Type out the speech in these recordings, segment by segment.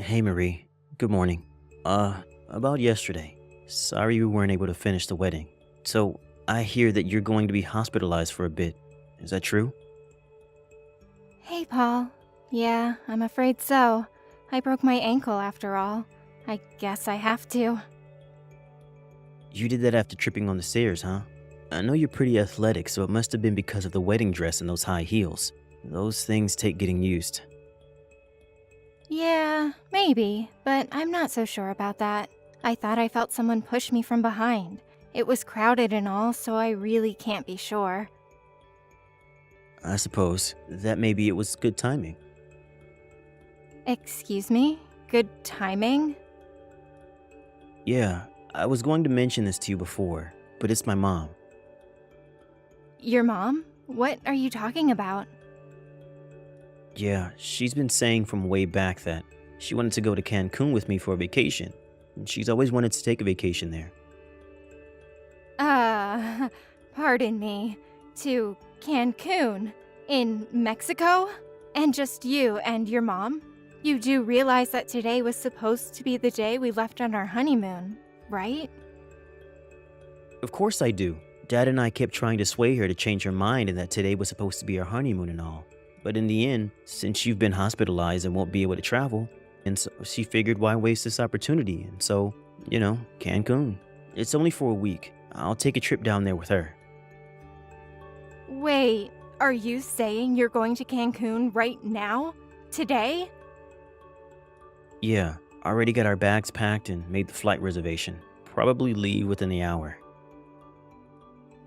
Hey Marie, good morning. About yesterday. Sorry we weren't able to finish the wedding. So, I hear that you're going to be hospitalized for a bit. Is that true? Hey, Paul. Yeah, I'm afraid so. I broke my ankle after all. I guess I have to. You did that after tripping on the stairs, huh? I know you're pretty athletic, so it must have been because of the wedding dress and those high heels. Those things take getting used. Yeah, maybe, but I'm not so sure about that. I thought I felt someone push me from behind. It was crowded and all, so I really can't be sure. I suppose that maybe it was good timing. Excuse me? Good timing? Yeah, I was going to mention this to you before, but it's my mom. Your mom? What are you talking about? Yeah, she's been saying from way back that she wanted to go to Cancun with me for a vacation. And she's always wanted to take a vacation there. Uh, pardon me. To Cancun? In Mexico? And just you and your mom? You do realize that today was supposed to be the day we left on our honeymoon, right? Of course I do. Dad and I kept trying to sway her to change her mind and that today was supposed to be our honeymoon and all. But in the end, since you've been hospitalized and won't be able to travel, and so she figured why waste this opportunity, and so, Cancun. It's only for a week. I'll take a trip down there with her. Wait, are you saying you're going to Cancun right now? Today? Yeah, already got our bags packed and made the flight reservation. Probably leave within the hour.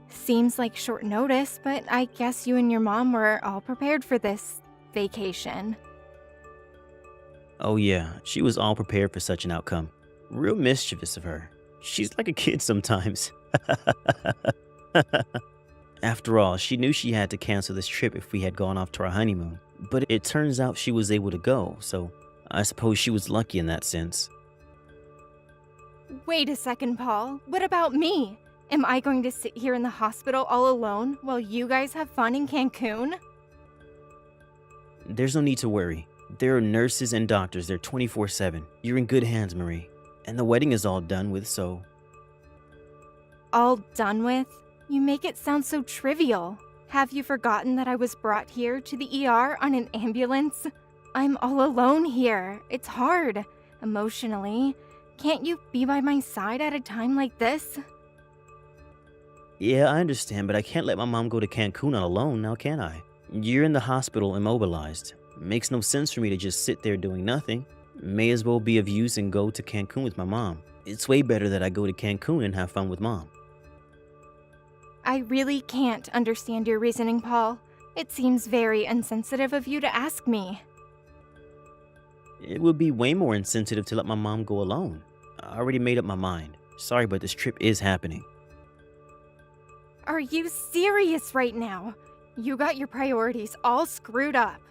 Seems like short notice, but I guess you and your mom were all prepared for this vacation. Oh yeah, she was all prepared for such an outcome. Real mischievous of her. She's like a kid sometimes. After all, she knew she had to cancel this trip if we had gone off to our honeymoon. But it turns out she was able to go, so I suppose she was lucky in that sense. Wait a second, Paul. What about me? Am I going to sit here in the hospital all alone while you guys have fun in Cancun? There's no need to worry. There are nurses and doctors there 24/7. You're in good hands, Marie. And the wedding is all done with, so... All done with? You make it sound so trivial. Have you forgotten that I was brought here to the ER on an ambulance? I'm all alone here. It's hard. Emotionally. Can't you be by my side at a time like this? Yeah, I understand, but I can't let my mom go to Cancun on alone, now can I? You're in the hospital immobilized. Makes no sense for me to just sit there doing nothing. May as well be of use and go to Cancun with my mom. It's way better that I go to Cancun and have fun with mom. I really can't understand your reasoning, Paul. It seems very insensitive of you to ask me. It would be way more insensitive to let my mom go alone. I already made up my mind. Sorry, but this trip is happening. Are you serious right now? You got your priorities all screwed up.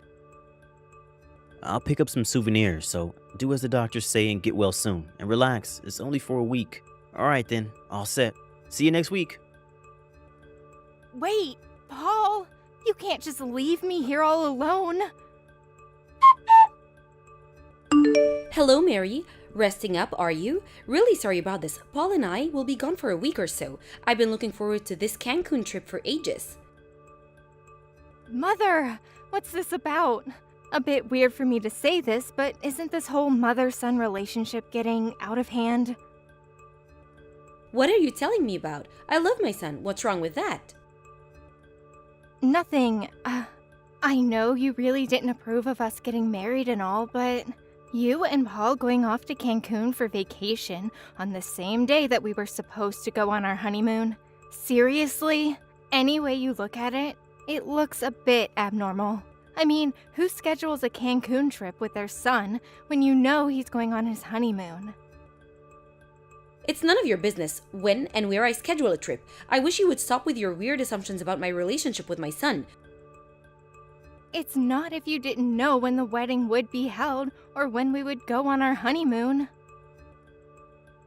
I'll pick up some souvenirs, so do as the doctors say and get well soon. And relax, it's only for a week. Alright then, all set. See you next week. Wait, Paul, you can't just leave me here all alone. Hello, Mary. Resting up, are you? Really sorry about this. Paul and I will be gone for a week or so. I've been looking forward to this Cancun trip for ages. Mother, what's this about? A bit weird for me to say this, but isn't this whole mother-son relationship getting out of hand? What are you telling me about? I love my son. What's wrong with that? Nothing. I know you really didn't approve of us getting married and all, but you and Paul going off to Cancun for vacation on the same day that we were supposed to go on our honeymoon. Seriously? Any way you look at it, it looks a bit abnormal. I mean, who schedules a Cancun trip with their son when you know he's going on his honeymoon? It's none of your business when and where I schedule a trip. I wish you would stop with your weird assumptions about my relationship with my son. It's not if you didn't know when the wedding would be held or when we would go on our honeymoon.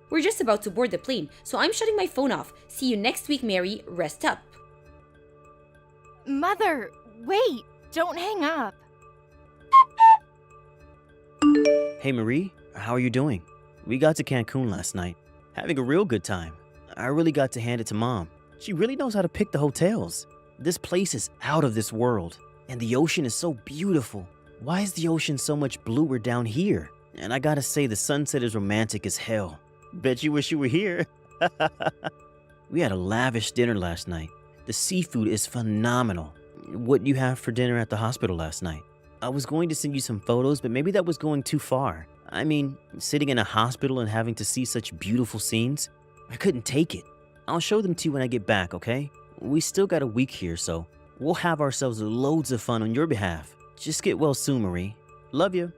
We're just about to board the plane, so I'm shutting my phone off. See you next week, Mary. Rest up. Mother, wait! Don't hang up! Hey Marie, how are you doing? We got to Cancun last night. Having a real good time. I really got to hand it to Mom. She really knows how to pick the hotels. This place is out of this world. And the ocean is so beautiful. Why is the ocean so much bluer down here? And I gotta say, the sunset is romantic as hell. Bet you wish you were here. We had a lavish dinner last night. The seafood is phenomenal. What you have for dinner at the hospital last night? I was going to send you some photos, but maybe that was going too far. I mean, sitting in a hospital and having to see such beautiful scenes, I couldn't take it. I'll show them to you when I get back, okay? We still got a week here, so we'll have ourselves loads of fun on your behalf. Just get well soon, Marie. Love you.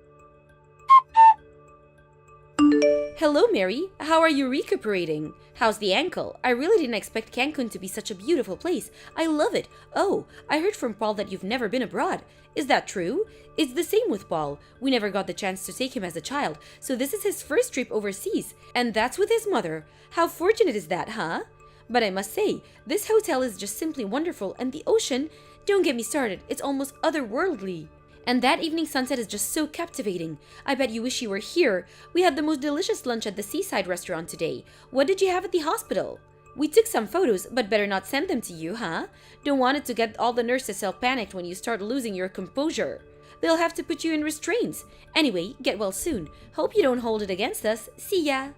Hello, Mary. How are you recuperating? How's the ankle? I really didn't expect Cancun to be such a beautiful place. I love it. Oh, I heard from Paul that you've never been abroad. Is that true? It's the same with Paul. We never got the chance to take him as a child, so this is his first trip overseas, and that's with his mother. How fortunate is that, huh? But I must say, this hotel is just simply wonderful, and the ocean, don't get me started, it's almost otherworldly. And that evening sunset is just so captivating. I bet you wish you were here. We had the most delicious lunch at the seaside restaurant today. What did you have at the hospital? We took some photos, but better not send them to you, huh? Don't want it to get all the nurses all panicked when you start losing your composure. They'll have to put you in restraints. Anyway, get well soon. Hope you don't hold it against us. See ya!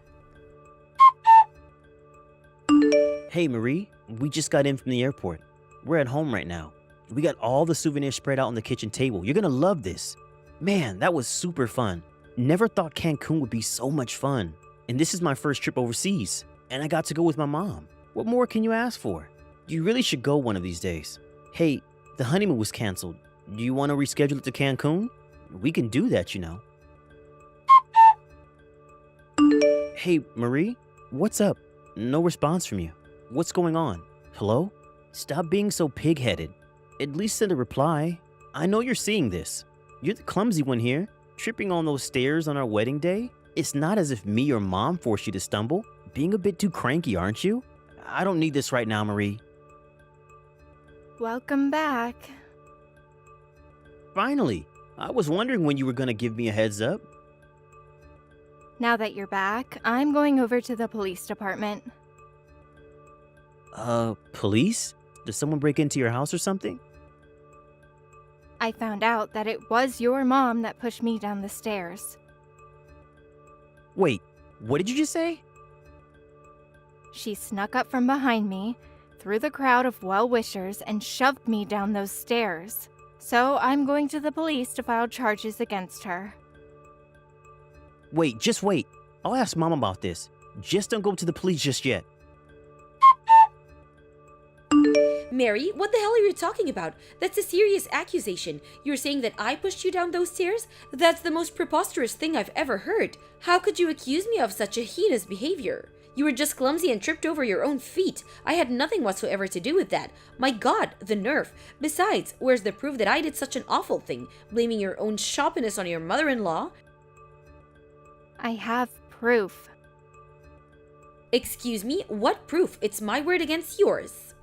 Hey Marie, we just got in from the airport. We're at home right now. We got all the souvenirs spread out on the kitchen table. You're gonna love this. Man, that was super fun. Never thought Cancun would be so much fun. And this is my first trip overseas. And I got to go with my mom. What more can you ask for? You really should go one of these days. Hey, the honeymoon was canceled. Do you want to reschedule it to Cancun? We can do that, you know. Hey, Marie, what's up? No response from you. What's going on? Hello? Stop being so pig-headed. At least send a reply. I know you're seeing this. You're the clumsy one here, tripping on those stairs on our wedding day. It's not as if me or Mom forced you to stumble. Being a bit too cranky, aren't you? I don't need this right now, Marie. Welcome back. Finally. I was wondering when you were gonna give me a heads up. Now that you're back, I'm going over to the police department. Police? Did someone break into your house or something? I found out that it was your mom that pushed me down the stairs. Wait, what did you just say? She snuck up from behind me, through the crowd of well-wishers, and shoved me down those stairs. So I'm going to the police to file charges against her. Wait, just wait. I'll ask Mom about this. Just don't go to the police just yet. Mary, what the hell are you talking about? That's a serious accusation. You're saying that I pushed you down those stairs? That's the most preposterous thing I've ever heard. How could you accuse me of such a heinous behavior? You were just clumsy and tripped over your own feet. I had nothing whatsoever to do with that. My God, the nerve. Besides, where's the proof that I did such an awful thing? Blaming your own shoppiness on your mother-in-law? I have proof. Excuse me? What proof? It's my word against yours.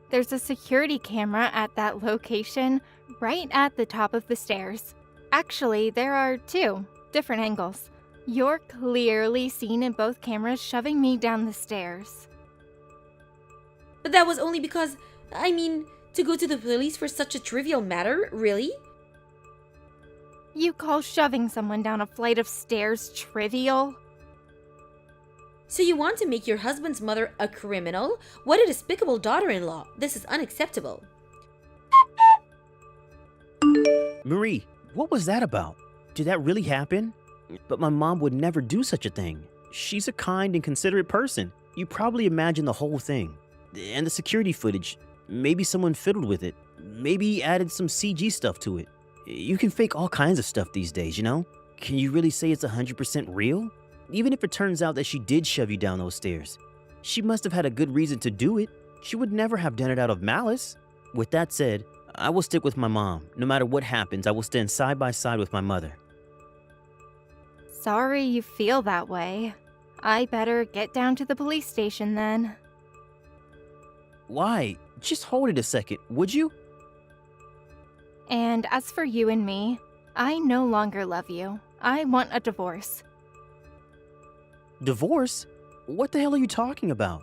There's a security camera at that location, right at the top of the stairs. Actually, there are two different angles. You're clearly seen in both cameras shoving me down the stairs. But that was only because, to go to the police for such a trivial matter, really? You call shoving someone down a flight of stairs trivial? So you want to make your husband's mother a criminal? What a despicable daughter-in-law. This is unacceptable. Marie, what was that about? Did that really happen? But my mom would never do such a thing. She's a kind and considerate person. You probably imagine the whole thing. And the security footage. Maybe someone fiddled with it. Maybe added some CG stuff to it. You can fake all kinds of stuff these days, you know? Can you really say it's 100% real? Even if it turns out that she did shove you down those stairs, she must have had a good reason to do it. She would never have done it out of malice. With that said, I will stick with my mom. No matter what happens, I will stand side by side with my mother. Sorry you feel that way. I better get down to the police station then. Why? Just hold it a second, would you? And as for you and me, I no longer love you. I want a divorce. Divorce? What the hell are you talking about?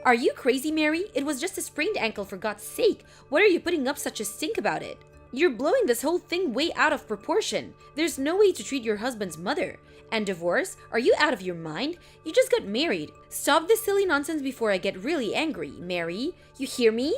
Are you crazy, Mary? It was just a sprained ankle, for God's sake. What are you putting up such a stink about it? You're blowing this whole thing way out of proportion. There's no way to treat your husband's mother. And divorce? Are you out of your mind? You just got married. Stop this silly nonsense before I get really angry, Mary. You hear me?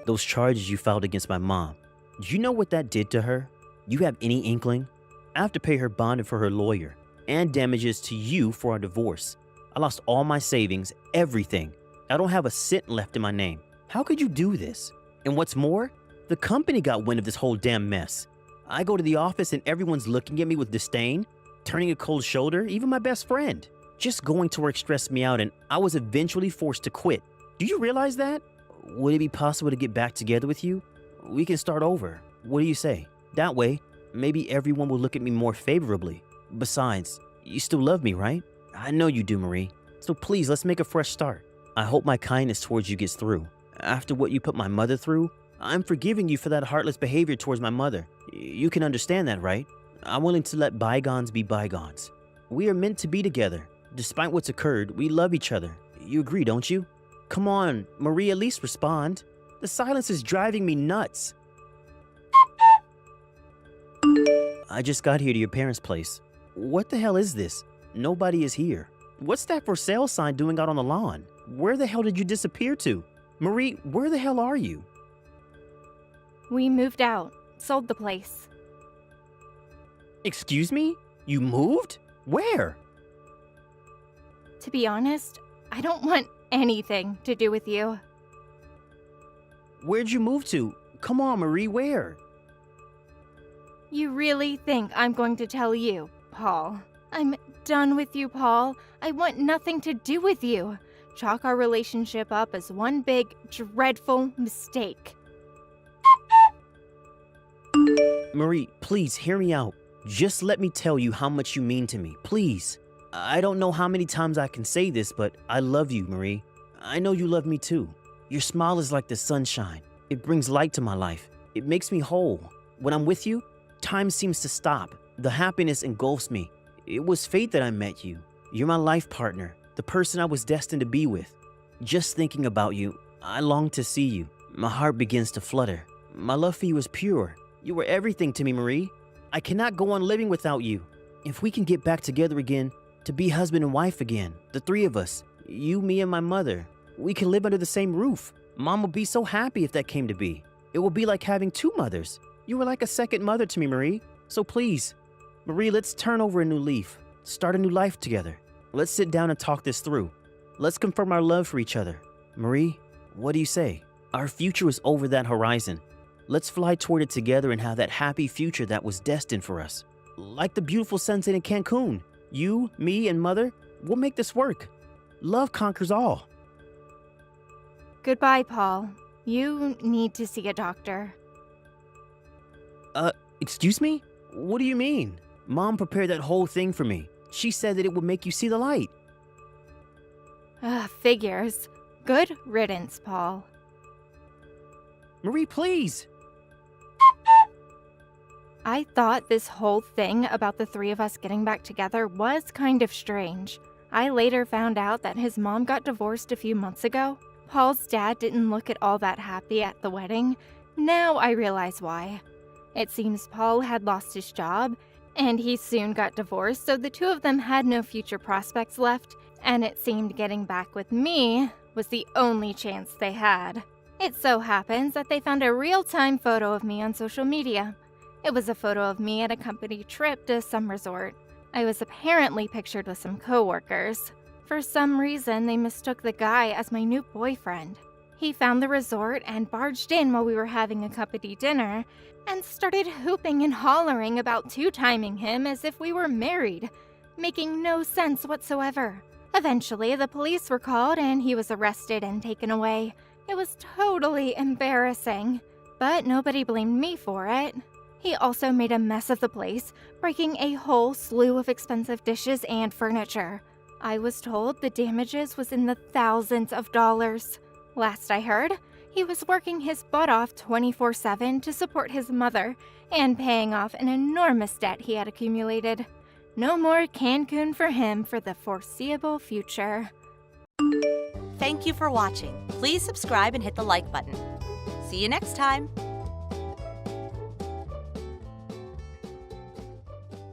Those charges you filed against my mom, do you know what that did to her? You have any inkling? I have to pay her bond and for her lawyer, and damages to you for our divorce. I lost all my savings, everything. I don't have a cent left in my name. How could you do this? And what's more, the company got wind of this whole damn mess. I go to the office and everyone's looking at me with disdain, turning a cold shoulder, even my best friend. Just going to work stressed me out and I was eventually forced to quit. Do you realize that? Would it be possible to get back together with you? We can start over. What do you say? That way, maybe everyone will look at me more favorably. Besides, you still love me, right? I know you do, Marie. So please, let's make a fresh start. I hope my kindness towards you gets through. After what you put my mother through, I'm forgiving you for that heartless behavior towards my mother. You can understand that, right? I'm willing to let bygones be bygones. We are meant to be together. Despite what's occurred, we love each other. You agree, don't you? Come on, Marie, at least respond. The silence is driving me nuts. I just got here to your parents' place. What the hell is this? Nobody is here. What's that for sale sign doing out on the lawn? Where the hell did you disappear to? Marie, where the hell are you? We moved out, sold the place. Excuse me? You moved? Where? To be honest, I don't want anything to do with you. Where'd you move to? Come on, Marie, where? You really think I'm going to tell you, Paul? I'm done with you, Paul. I want nothing to do with you. Chalk our relationship up as one big, dreadful mistake. Marie, please hear me out. Just let me tell you how much you mean to me, please. I don't know how many times I can say this, but I love you, Marie. I know you love me too. Your smile is like the sunshine. It brings light to my life. It makes me whole. When I'm with you, time seems to stop. The happiness engulfs me. It was fate that I met you. You're my life partner, the person I was destined to be with. Just thinking about you, I long to see you. My heart begins to flutter. My love for you is pure. You were everything to me, Marie. I cannot go on living without you. If we can get back together again, to be husband and wife again, the three of us, you, me, and my mother, we can live under the same roof. Mom will be so happy if that came to be. It will be like having two mothers. You were like a second mother to me, Marie. So please, Marie, let's turn over a new leaf. Start a new life together. Let's sit down and talk this through. Let's confirm our love for each other. Marie, what do you say? Our future is over that horizon. Let's fly toward it together and have that happy future that was destined for us. Like the beautiful sunset in Cancun. You, me, and mother, we'll make this work. Love conquers all. Goodbye, Paul. You need to see a doctor. Excuse me? What do you mean? Mom prepared that whole thing for me. She said that it would make you see the light. Figures. Good riddance, Paul. Marie, please. I thought this whole thing about the three of us getting back together was kind of strange. I later found out that his mom got divorced a few months ago. Paul's dad didn't look at all that happy at the wedding. Now I realize why. It seems Paul had lost his job, and he soon got divorced, so the two of them had no future prospects left, and it seemed getting back with me was the only chance they had. It so happens that they found a real-time photo of me on social media. It was a photo of me at a company trip to some resort. I was apparently pictured with some coworkers. For some reason, they mistook the guy as my new boyfriend. He found the resort and barged in while we were having a company dinner and started hooping and hollering about two-timing him as if we were married, making no sense whatsoever. Eventually, the police were called and he was arrested and taken away. It was totally embarrassing, but nobody blamed me for it. He also made a mess of the place, breaking a whole slew of expensive dishes and furniture. I was told the damages was in the thousands of dollars. Last I heard, He was working his butt off 24/7 to support his mother and paying off an enormous debt he had accumulated. No more Cancun for him for the foreseeable future. Thank you for watching. Please subscribe and hit the like button. See you next time.